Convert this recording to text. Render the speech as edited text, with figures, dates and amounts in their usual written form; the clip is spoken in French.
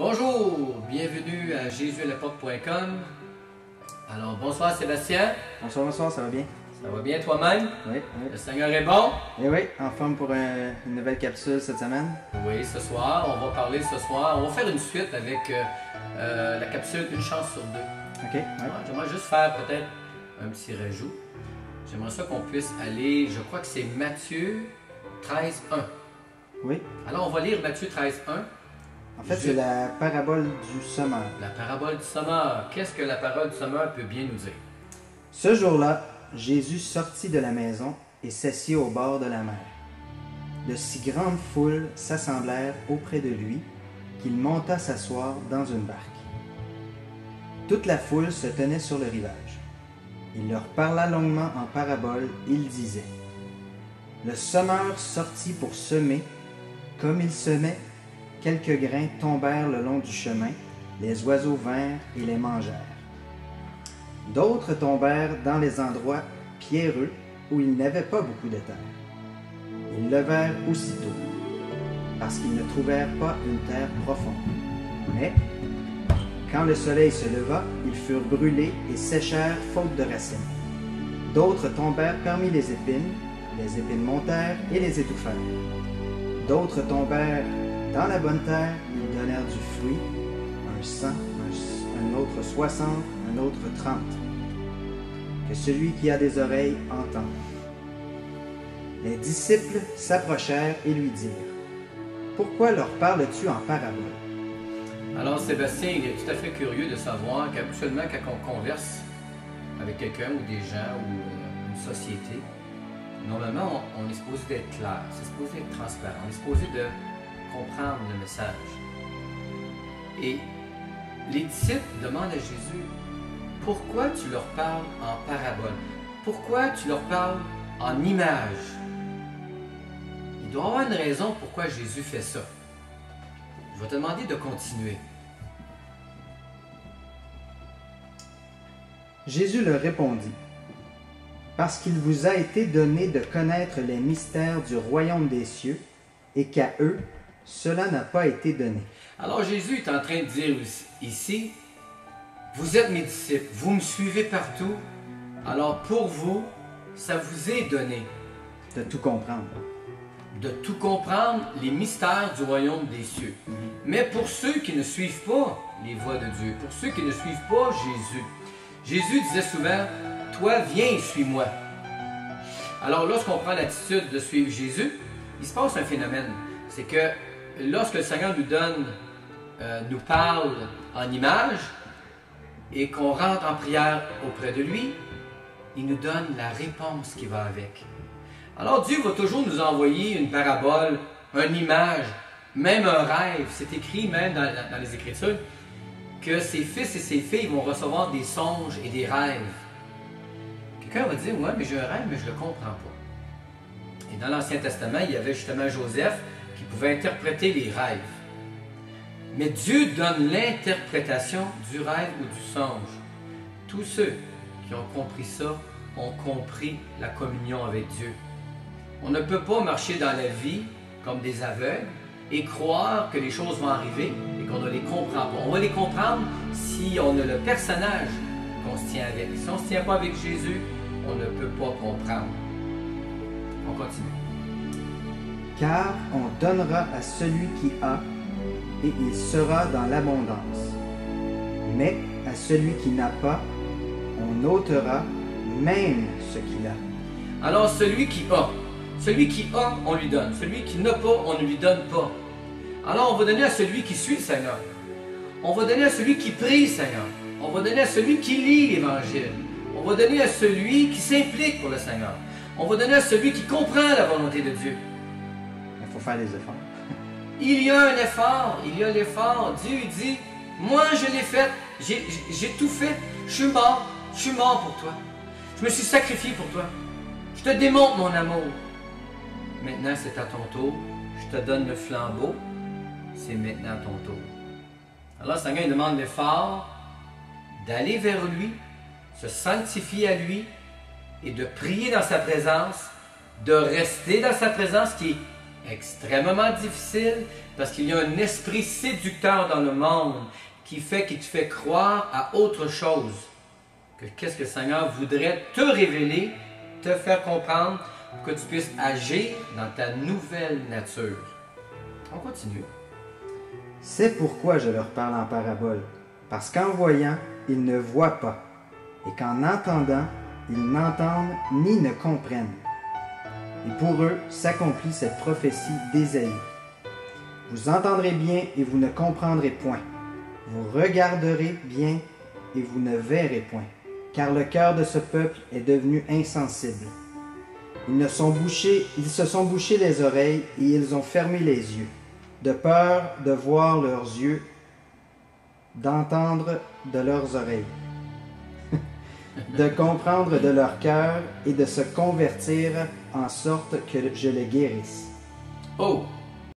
Bonjour, bienvenue à jésusalépoque.com. Alors, bonsoir Sébastien. Bonsoir, ça va bien? Ça va bien toi-même? Oui. Le Seigneur est bon? Et oui, en forme pour une nouvelle capsule cette semaine. Oui, ce soir, on va parler ce soir. On va faire une suite avec la capsule Une chance sur deux. OK. Ouais. J'aimerais juste faire peut-être un petit rajout. J'aimerais ça qu'on puisse aller, je crois que c'est Matthieu 13, 1. Oui. Alors, on va lire Matthieu 13, 1. En fait, c'est la parabole du semeur. La parabole du semeur. Qu'est-ce que la parabole du semeur peut bien nous dire? Ce jour-là, Jésus sortit de la maison et s'assit au bord de la mer. De si grandes foules s'assemblèrent auprès de lui qu'il monta s'asseoir dans une barque. Toute la foule se tenait sur le rivage. Il leur parla longuement en parabole. Il disait: Le semeur sortit pour semer. Comme il semait, quelques grains tombèrent le long du chemin, les oiseaux vinrent et les mangèrent. D'autres tombèrent dans les endroits pierreux où il n'avait pas beaucoup de terre. Ils levèrent aussitôt, parce qu'ils ne trouvèrent pas une terre profonde. Mais, quand le soleil se leva, ils furent brûlés et séchèrent faute de racines. D'autres tombèrent parmi les épines montèrent et les étouffèrent. D'autres tombèrent dans la bonne terre, ils donnèrent du fruit, un 100, un autre 60, un autre 30. Que celui qui a des oreilles entende. Les disciples s'approchèrent et lui dirent: Pourquoi leur parles-tu en parabole? Alors Sébastien, il est tout à fait curieux de savoir qu'habituellement, quand on converse avec quelqu'un ou des gens ou une société, normalement, on est supposé d'être clair, c'est supposé être transparent, on est supposé de comprendre le message. Et les disciples demandent à Jésus: Pourquoi tu leur parles en parabole? Pourquoi tu leur parles en image? Il doit y avoir une raison pourquoi Jésus fait ça. Je vais te demander de continuer. Jésus leur répondit: Parce qu'il vous a été donné de connaître les mystères du royaume des cieux, et qu'à eux, cela n'a pas été donné. Alors Jésus est en train de dire ici: Vous êtes mes disciples, vous me suivez partout, alors pour vous, ça vous est donné. De tout comprendre. De tout comprendre les mystères du royaume des cieux. Mais pour ceux qui ne suivent pas les voies de Dieu, pour ceux qui ne suivent pas Jésus disait souvent: Toi, viens et suis-moi. Alors lorsqu'on prend l'attitude de suivre Jésus, il se passe un phénomène. C'est que lorsque le Seigneur nous parle en image et qu'on rentre en prière auprès de lui, il nous donne la réponse qui va avec. Alors Dieu va toujours nous envoyer une parabole, une image, même un rêve. C'est écrit même dans les Écritures que ses fils et ses filles vont recevoir des songes et des rêves. Quelqu'un va dire: Ouais, mais j'ai un rêve, mais je ne le comprends pas. Et dans l'Ancien Testament, il y avait justement Joseph qui pouvait interpréter les rêves. Mais Dieu donne l'interprétation du rêve ou du songe. Tous ceux qui ont compris ça ont compris la communion avec Dieu. On ne peut pas marcher dans la vie comme des aveugles et croire que les choses vont arriver et qu'on ne les comprend pas. On va les comprendre si on a le personnage qu'on se tient avec. Si on ne se tient pas avec Jésus, on ne peut pas comprendre. On continue. Car on donnera à celui qui a, et il sera dans l'abondance. Mais à celui qui n'a pas, on ôtera même ce qu'il a. Alors celui qui a, on lui donne. Celui qui n'a pas, on ne lui donne pas. Alors on va donner à celui qui suit le Seigneur. On va donner à celui qui prie le Seigneur. On va donner à celui qui lit l'Évangile. On va donner à celui qui s'implique pour le Seigneur. On va donner à celui qui comprend la volonté de Dieu. Il faut faire des efforts. Il y a un effort, il y a l'effort. Dieu dit: Moi je l'ai fait, j'ai tout fait, je suis mort pour toi. Je me suis sacrifié pour toi. Je te démontre mon amour. Maintenant c'est à ton tour, je te donne le flambeau, c'est maintenant ton tour. Alors le Seigneur demande l'effort d'aller vers lui, se sanctifier à lui et de prier dans sa présence, de rester dans sa présence qui est extrêmement difficile parce qu'il y a un esprit séducteur dans le monde qui te fait croire à autre chose. Qu'est-ce que le Seigneur voudrait te révéler, te faire comprendre pour que tu puisses agir dans ta nouvelle nature. On continue. C'est pourquoi je leur parle en parabole, parce qu'en voyant, ils ne voient pas, et qu'en entendant, ils n'entendent ni ne comprennent. Et pour eux s'accomplit cette prophétie d'Ésaïe. Vous entendrez bien et vous ne comprendrez point. Vous regarderez bien et vous ne verrez point, car le cœur de ce peuple est devenu insensible. Ils se sont bouchés les oreilles et ils ont fermé les yeux, de peur de voir leurs yeux, d'entendre de leurs oreilles, de comprendre de leur cœur et de se convertir en sorte que je les guérisse. Oh,